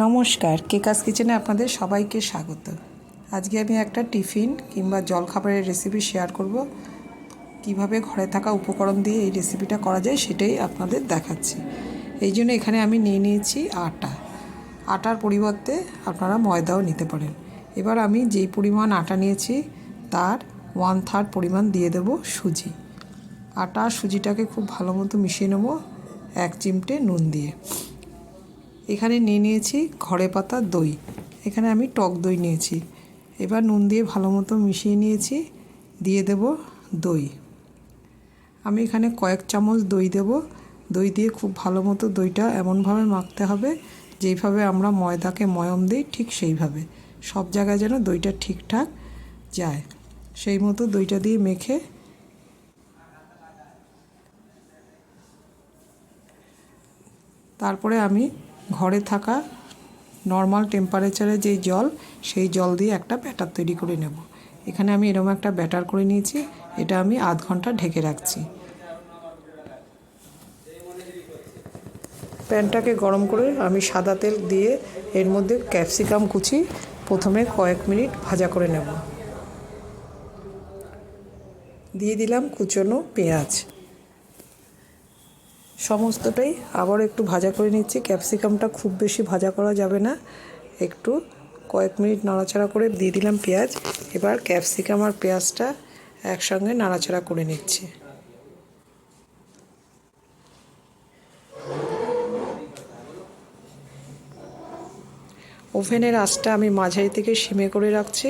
নমস্কার, কেকাস কিচেনে আপনাদের সবাইকে স্বাগত। আজকে আমি একটা টিফিন কিংবা জলখাবারের রেসিপি শেয়ার করব। কিভাবে ঘরে থাকা উপকরণ দিয়ে এই রেসিপিটা করা যায় সেটাই আপনাদের দেখাচ্ছি। এই জন্য এখানে আমি নিয়ে নিয়েছি আটার পরিবর্তে আপনারা ময়দাও নিতে পারেন। এবার আমি যেই পরিমাণ আটা নিয়েছি তার 1/3 পরিমাণ দিয়ে দেব সুজি। আটা আর সুজিটাকে খুব ভালো মতো মিশিয়ে নেব 1 চিমটে নুন দিয়ে। এখানে নিয়ে নিয়েছি ঘরে পাতা দই, এখানে আমি টক দই নিয়েছি। এবার নুন দিয়ে ভালো মতো মিশিয়ে নিয়েছি, দিয়ে দেব দই। আমি এখানে কয়েক চামচ দই দেব। দই দিয়ে খুব ভালো মতো দইটা এমনভাবে মাখতে হবে যেইভাবে আমরা ময়দাকে ময়ম দিই ঠিক সেইভাবে, সব জায়গায় যেন দইটা ঠিকঠাক যায় সেই মতো দইটা দিয়ে মেখে তারপরে আমি ঘরে থাকা নর্মাল টেম্পারেচারে যেই জল সেই জল দিয়ে একটা ব্যাটার তৈরি করে নেব। এখানে আমি এরকম একটা ব্যাটার করে নিয়েছি, এটা আমি আধ ঘন্টা ঢেকে রাখছি। প্যানটাকে গরম করে আমি সাদা তেল দিয়ে এর মধ্যে ক্যাপসিকাম কুচি প্রথমে কয়েক মিনিট ভাজা করে নেব। দিয়ে দিলাম কুচনো পেঁয়াজ, সমস্তটাই আবার একটু ভাজা করে নিচ্ছি। ক্যাপসিকামটা খুব বেশি ভাজা করা যাবে না, একটু কয়েক মিনিট নাড়াচাড়া করে দিয়ে দিলাম পেঁয়াজ। এবার ক্যাপসিকাম আর পেঁয়াজটা একসঙ্গে নাড়াচাড়া করে নিচ্ছি। ওভেনের আঁচটা আমি মাঝারি থেকে সিমে করে রাখছি।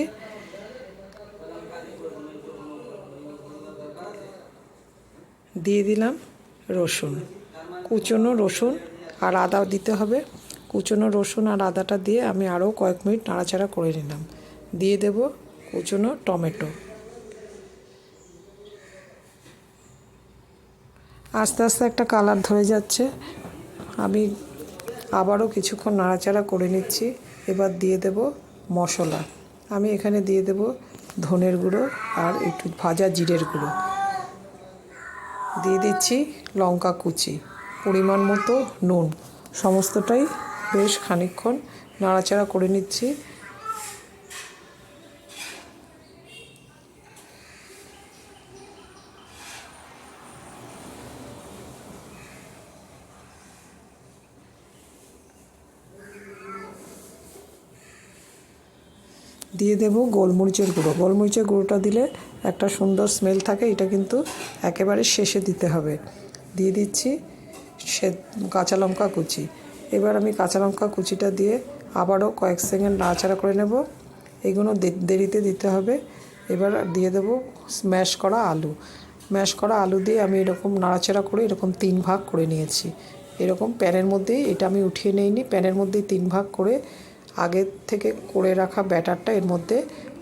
দিয়ে দিলাম রসুন, কুচনো রসুন আর আদা দিতে হবে। কুচনো রসুন আর আদাটা দিয়ে আমি আরও কয়েক মিনিট নাড়াচাড়া করে নিলাম। দিয়ে দেব কুচনো টমেটো। আস্তে আস্তে একটা কালার ধরে যাচ্ছে, আমি আবারও কিছুক্ষণ নাড়াচাড়া করে নিচ্ছি। এবার দিয়ে দেব মশলা। আমি এখানে দিয়ে দেব ধনের গুঁড়ো আর একটু ভাজা জিরের গুঁড়ো, দিয়ে দিচ্ছি লঙ্কা কুচি, পরিমাণ মতো নুন। সমস্তটাই বেশ খানিকক্ষণ নাড়াচাড়া করে নিচ্ছি। দিয়ে দেব গোলমরিচের গুঁড়ো। গোলমরিচের গুঁড়োটা দিলে একটা সুন্দর স্মেল থাকে, এটা কিন্তু একেবারে শেষে দিতে হবে। দিয়ে দিচ্ছি কাঁচা লঙ্কা কুচি। এবার আমি কাঁচা লঙ্কা কুচিটা দিয়ে আবারও কয়েক সেকেন্ড নাড়াচাড়া করে নেব। এগুলো দেরিতে দিতে হবে। এবার দিয়ে দেব স্ম্যাশ করা আলু। ম্যাশ করা আলু দিয়ে আমি এরকম নাড়াচাড়া করে এরকম 3 ভাগ করে নিয়েছি। এরকম প্যানের মধ্যেই, এটা আমি উঠিয়ে নিইনি, প্যানের মধ্যেই 3 ভাগ করে আগের থেকে করে রাখা ব্যাটারটা এর মধ্যে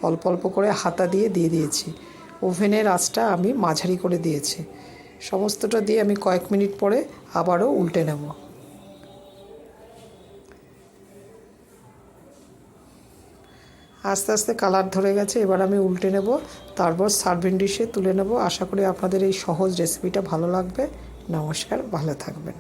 অল্প অল্প করে হাতা দিয়ে দিয়েছি। ওভেনের আঁচটা আমি মাঝারি করে দিয়েছি। সমস্তটা দিয়ে আমি কয়েক মিনিট পরে আবারও উল্টে নেব। আস্তে আস্তে কালার ধরে গেছে, এবার আমি উল্টে নেব, তারপর সার্ভিং ডিশে তুলে নেব। আশা করি আপনাদের এই সহজ রেসিপিটা ভালো লাগবে। নমস্কার, ভালো থাকবেন।